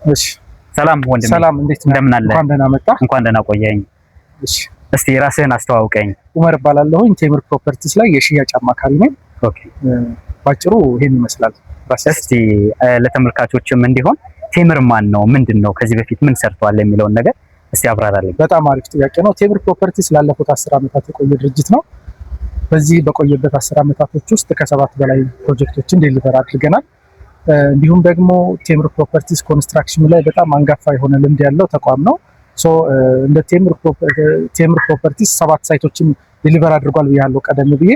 እሺ ሰላም ወንድሜ፣ ሰላም፣ እንዴት ነህ? እንደምን አለ? እንኳን ደህና መጣ። እንኳን ደህና ቆየኝ። እሺ፣ እስቲ ራስህን አስተዋውቀኝ። ኡመር እባላለሁኝ። ቴምር ፕሮፐርቲስ ላይ የሽያጭ አማካሪ ነኝ። ኦኬ፣ ባጭሩ ይሄን ይመስላል። እስቲ ለተመልካቾችም እንዲሆን ቴምር ማን ነው? ምንድነው? ከዚህ በፊት ምን ሰርቷል የሚለውን ነገር እስቲ አብራራልኝ። በጣም አሪፍ ጥያቄ ነው። ቴምር ፕሮፐርቲስ ላለፉት 10 ዓመታት የቆየ ድርጅት ነው። በዚህ በቆየበት 10 ዓመታቶች ውስጥ ከ7 በላይ ፕሮጀክቶችን ዴሊቨር አድርገናል። እንዲሁም ደግሞ ቴምር ፕሮፐርቲስ ኮንስትራክሽን ላይ በጣም አንጋፋ የሆነ ልምድ ያለው ተቋም ነው። እንደ ቴምር ፕሮፐርቲስ 7 ሳይቶችን ዴሊቨር አድርጓል ብያለሁ ቀደም ብዬ።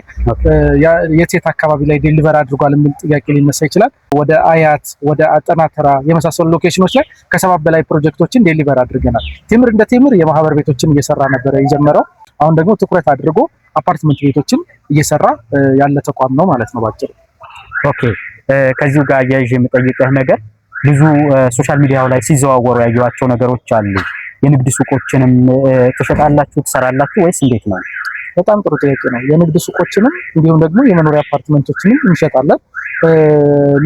የት አካባቢ ላይ ዴሊቨር አድርጓል የሚል ጥያቄ ሊነሳ ይችላል። ወደ አያት፣ ወደ አጠናተራ የመሳሰሉ ሎኬሽኖች ላይ ከ7 በላይ ፕሮጀክቶችን ዴሊቨር አድርገናል። ቴምር እንደ ቴምር የማህበር ቤቶችን እየሰራ ነበረ የጀመረው። አሁን ደግሞ ትኩረት አድርጎ አፓርትመንት ቤቶችን እየሰራ ያለ ተቋም ነው ማለት ነው ባጭሩ። ኦኬ፣ ከዚሁ ጋር አያይዤ የምጠይቅህ ነገር ብዙ ሶሻል ሚዲያው ላይ ሲዘዋወሩ ያየኋቸው ነገሮች አሉ። የንግድ ሱቆችንም ትሸጣላችሁ፣ ትሰራላችሁ ወይስ እንዴት ነው? በጣም ጥሩ ጥያቄ ነው። የንግድ ሱቆችንም እንዲሁም ደግሞ የመኖሪያ አፓርትመንቶችንም እንሸጣለን።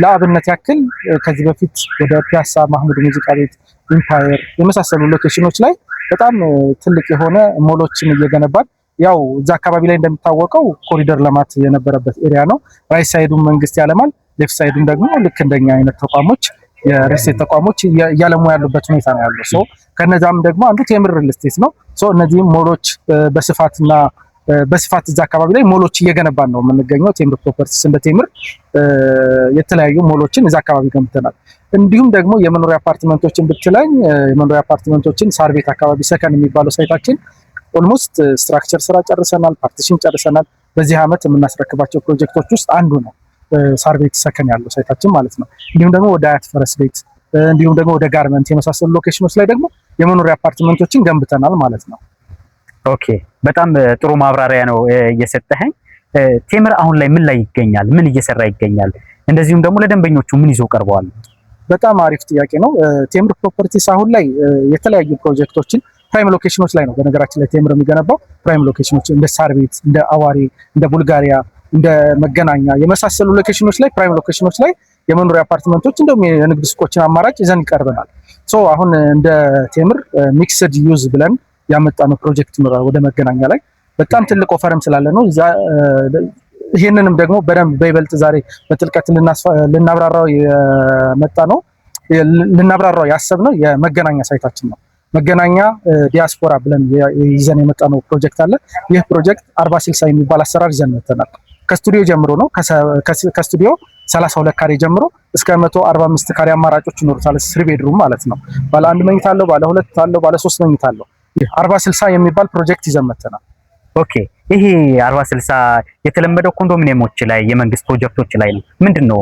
ለአብነት ያክል ከዚህ በፊት ወደ ፒያሳ ማህሙድ ሙዚቃ ቤት፣ ኢምፓየር የመሳሰሉ ሎኬሽኖች ላይ በጣም ትልቅ የሆነ ሞሎችን እየገነባን፣ ያው እዛ አካባቢ ላይ እንደሚታወቀው ኮሪደር ልማት የነበረበት ኤሪያ ነው። ራይት ሳይዱን መንግስት ያለማል፣ ሌፍት ሳይዱን ደግሞ ልክ እንደኛ አይነት ተቋሞች የሪልስቴት ተቋሞች እያለሙ ያሉበት ሁኔታ ነው ያለው። ከነዛም ደግሞ አንዱ ቴምር ሪልስቴት ነው። እነዚህም ሞሎች በስፋት እዛ አካባቢ ላይ ሞሎች እየገነባን ነው የምንገኘው። ቴምር ፕሮፐርቲስ እንደ ቴምር የተለያዩ ሞሎችን እዛ አካባቢ ገንብተናል። እንዲሁም ደግሞ የመኖሪያ አፓርትመንቶችን ብትለኝ የመኖሪያ አፓርትመንቶችን ሳር ቤት አካባቢ ሰከን የሚባለው ሳይታችን ኦልሞስት ስትራክቸር ስራ ጨርሰናል፣ ፓርቲሽን ጨርሰናል። በዚህ ዓመት የምናስረክባቸው ፕሮጀክቶች ውስጥ አንዱ ነው ሳር ቤት ሰከን ያለው ሳይታችን ማለት ነው። እንዲሁም ደግሞ ወደ አያት ፈረስ ቤት እንዲሁም ደግሞ ወደ ጋርመንት የመሳሰሉ ሎኬሽኖች ላይ ደግሞ የመኖሪያ አፓርትመንቶችን ገንብተናል ማለት ነው። ኦኬ፣ በጣም ጥሩ ማብራሪያ ነው እየሰጠኸኝ። ቴምር አሁን ላይ ምን ላይ ይገኛል? ምን እየሰራ ይገኛል? እንደዚሁም ደግሞ ለደንበኞቹ ምን ይዘው ቀርበዋል? በጣም አሪፍ ጥያቄ ነው። ቴምር ፕሮፐርቲስ አሁን ላይ የተለያዩ ፕሮጀክቶችን ፕራይም ሎኬሽኖች ላይ ነው በነገራችን ላይ ቴምር የሚገነባው። ፕራይም ሎኬሽኖች እንደ ሳር ቤት፣ እንደ አዋሪ፣ እንደ ቡልጋሪያ፣ እንደ መገናኛ የመሳሰሉ ሎኬሽኖች ላይ ፕራይም ሎኬሽኖች ላይ የመኖሪያ አፓርትመንቶች እንደውም የንግድ ሱቆችን አማራጭ ይዘን ይቀርበናል። አሁን እንደ ቴምር ሚክስድ ዩዝ ብለን ያመጣነው ፕሮጀክት ወደ መገናኛ ላይ በጣም ትልቅ ኦፈርም ስላለ ነው። ይህንንም ደግሞ በደንብ በይበልጥ ዛሬ በጥልቀት ልናብራራው ያሰብነው የመገናኛ ሳይታችን ነው። መገናኛ ዲያስፖራ ብለን ይዘን የመጣነው ፕሮጀክት አለ። ይህ ፕሮጀክት 40/60 የሚባል አሰራር ይዘን መጥተናል። ከስቱዲዮ ጀምሮ ነው። ከስቱዲዮ 32 ካሬ ጀምሮ እስከ 145 ካሬ አማራጮች ይኖሩታል። 3 ቤድሩም ማለት ነው። ባለ 1 መኝታ አለው፣ ባለ 2 አለው፣ ባለ 3 መኝታ አለው። 40/60 የሚባል ፕሮጀክት ይዘን መጥተናል። ኦኬ፣ ይሄ 40/60 የተለመደው ኮንዶሚኒየሞች ላይ የመንግስት ፕሮጀክቶች ላይ ነው። ምንድነው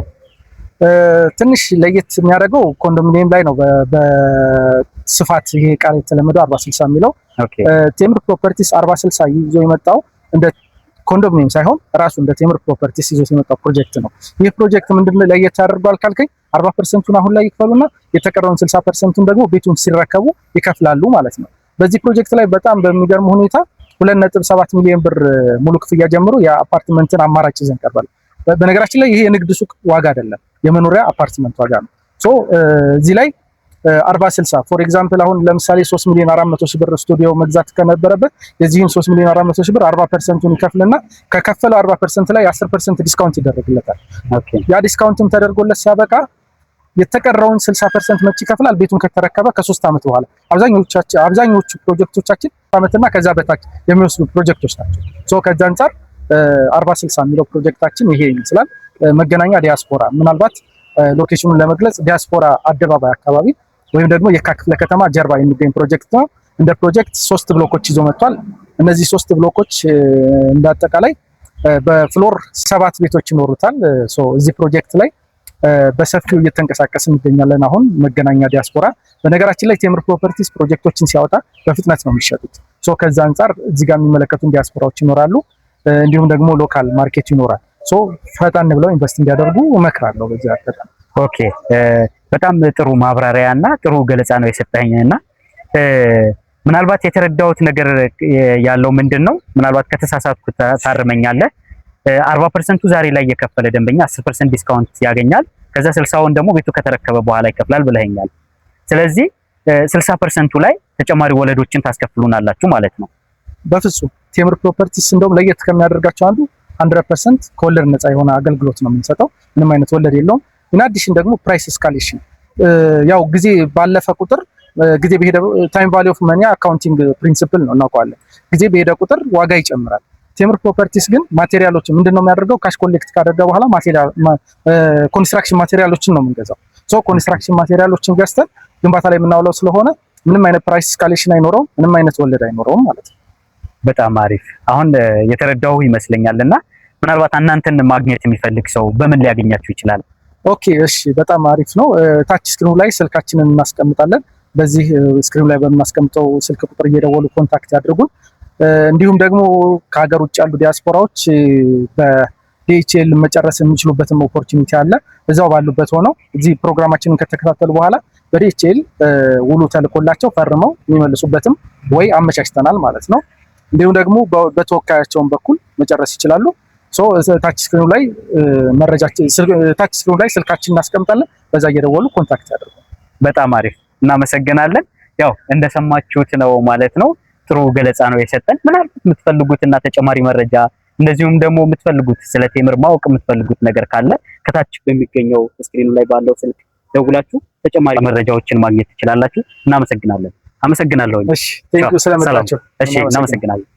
ትንሽ ለየት የሚያደርገው ኮንዶሚኒየም ላይ ነው በስፋት ይሄ ቃል የተለመደው 40/60 የሚለው። ቴምር ፕሮፐርቲስ 40/60 ይዞ የመጣው እንደ ኮንዶሚኒየም ሳይሆን ራሱ እንደ ቴምር ፕሮፐርቲስ ይዞ የመጣው ፕሮጀክት ነው። ይህ ፕሮጀክት ምንድነው ለየት ያደርገዋል ካልከኝ 40%ን አሁን ላይ ይከፍሉና የተቀረውን 60%ን ደግሞ ቤቱን ሲረከቡ ይከፍላሉ ማለት ነው። በዚህ ፕሮጀክት ላይ በጣም በሚገርም ሁኔታ 2.7 ሚሊዮን ብር ሙሉ ክፍያ ጀምሮ የአፓርትመንትን አማራጭ ይዘን ቀርባል። በነገራችን ላይ ይሄ የንግድ ሱቅ ዋጋ አይደለም፣ የመኖሪያ አፓርትመንት ዋጋ ነው። እዚህ ላይ 40/60 ፎር ኤግዛምፕል አሁን ለምሳሌ 3,400,000 ብር ስቱዲዮ መግዛት ከነበረበት የዚህን 3,400,000 ብር 40%ን ይከፍልና ከከፈለው 40% ላይ 10% ዲስካውንት ይደረግለታል። ያ ዲስካውንትም ተደርጎለት ሲያበቃ የተቀረውን 60% መቼ ይከፍላል? ቤቱን ከተረከበ ከ3 ዓመት በኋላ። አብዛኞቹ ፕሮጀክቶቻችን ዓመትና ከዛ በታች የሚወስዱ ፕሮጀክቶች ናቸው። ከዛ አንፃር 40/60 የሚለው ፕሮጀክታችን ይሄ ይመስላል። መገናኛ ዲያስፖራ፣ ምናልባት ሎኬሽኑን ለመግለጽ ዲያስፖራ አደባባይ አካባቢ ወይም ደግሞ የካ ክፍለ ከተማ ጀርባ የሚገኝ ፕሮጀክት ነው። እንደ ፕሮጀክት 3 ብሎኮች ይዞ መጥቷል። እነዚህ 3 ብሎኮች እንዳጠቃላይ በፍሎር 7 ቤቶች ይኖሩታል። እዚህ ፕሮጀክት ላይ በሰፊው እየተንቀሳቀስን እንገኛለን። አሁን መገናኛ ዲያስፖራ፣ በነገራችን ላይ ቴምር ፕሮፐርቲስ ፕሮጀክቶችን ሲያወጣ በፍጥነት ነው የሚሸጡት። ከዛ አንፃር እዚህ ጋር የሚመለከቱን ዲያስፖራዎች ይኖራሉ። እንዲሁም ደግሞ ሎካል ማርኬት ይኖራል። ፈጣን ብለው ኢንቨስት እንዲያደርጉ እመክራለሁ በዚህ አጋጣሚ። ኦኬ፣ በጣም ጥሩ ማብራሪያ እና ጥሩ ገለጻ ነው የሰጠኸኝና ምናልባት የተረዳሁት ነገር ያለው ምንድነው፣ ምናልባት ከተሳሳትኩ ታርመኛለህ። 40%ቱ ዛሬ ላይ የከፈለ ደንበኛ 10% ዲስካውንት ያገኛል። ከዛ 60ውን ደግሞ ቤቱ ከተረከበ በኋላ ይከፍላል ብለኸኛል። ስለዚህ 60% ላይ ተጨማሪ ወለዶችን ታስከፍሉናላችሁ ማለት ነው። በፍጹም ቴምር ፕሮፐርቲስ እንደውም ለየት ከሚያደርጋቸው አንዱ 100% ከወለድ ነፃ የሆነ አገልግሎት ነው የምንሰጠው። ምንም አይነት ወለድ የለውም። ኢንአዲሽን ደግሞ ፕራይስ ኤስካሌሽን ያው ጊዜ ባለፈ ቁጥር ጊዜ በሄደ ታይም ቫልዩ ኦፍ መኒ አካውንቲንግ ፕሪንሲፕል ነው እናውቀዋለን። ጊዜ በሄደ ቁጥር ዋጋ ይጨምራል። ቴምር ፕሮፐርቲስ ግን ማቴሪያሎችን ምንድነው የሚያደርገው? ካሽ ኮሌክት ካደረገ በኋላ ማቴሪያል ኮንስትራክሽን ማቴሪያሎችን ነው የምንገዛው። ሶ ኮንስትራክሽን ማቴሪያሎችን ገዝተን ግንባታ ላይ የምናውለው ስለሆነ ምንም አይነት ፕራይስ ኤስካሌሽን አይኖረውም፣ ምንም አይነት ወለድ አይኖረውም ማለት ነው። በጣም አሪፍ። አሁን የተረዳው ይመስለኛልና ምናልባት እናንተን ማግኘት የሚፈልግ ሰው በምን ሊያገኛችሁ ይችላል? ኦኬ እሺ፣ በጣም አሪፍ ነው። ታች ስክሪኑ ላይ ስልካችንን እናስቀምጣለን። በዚህ ስክሪኑ ላይ በምናስቀምጠው ስልክ ቁጥር እየደወሉ ኮንታክት ያድርጉን። እንዲሁም ደግሞ ከሀገር ውጭ ያሉ ዲያስፖራዎች በዲኤችኤል መጨረስ የሚችሉበትም ኦፖርቹኒቲ አለ። እዛው ባሉበት ሆነው እዚህ ፕሮግራማችንን ከተከታተሉ በኋላ በዲኤችኤል ውሉ ተልኮላቸው ፈርመው የሚመልሱበትም ወይ አመቻችተናል ማለት ነው። እንዲሁም ደግሞ በተወካያቸውን በኩል መጨረስ ይችላሉ። ታች ስክሪኑ ላይ ታች ስክሪኑ ላይ ስልካችን እናስቀምጣለን። በዛ እየደወሉ ኮንታክት ያድርጉ። በጣም አሪፍ እናመሰግናለን። ያው እንደሰማችሁት ነው ማለት ነው። ጥሩ ገለጻ ነው የሰጠን። ምናልባት የምትፈልጉትና ተጨማሪ መረጃ እንደዚሁም ደግሞ የምትፈልጉት ስለ ቴምር ማወቅ የምትፈልጉት ነገር ካለ ከታች በሚገኘው ስክሪኑ ላይ ባለው ስልክ ደውላችሁ ተጨማሪ መረጃዎችን ማግኘት ትችላላችሁ። እናመሰግናለን። አመሰግናለሁ። እሺ ቴንክ ዩ ስለመጣችሁ። እሺ እናመሰግናለን።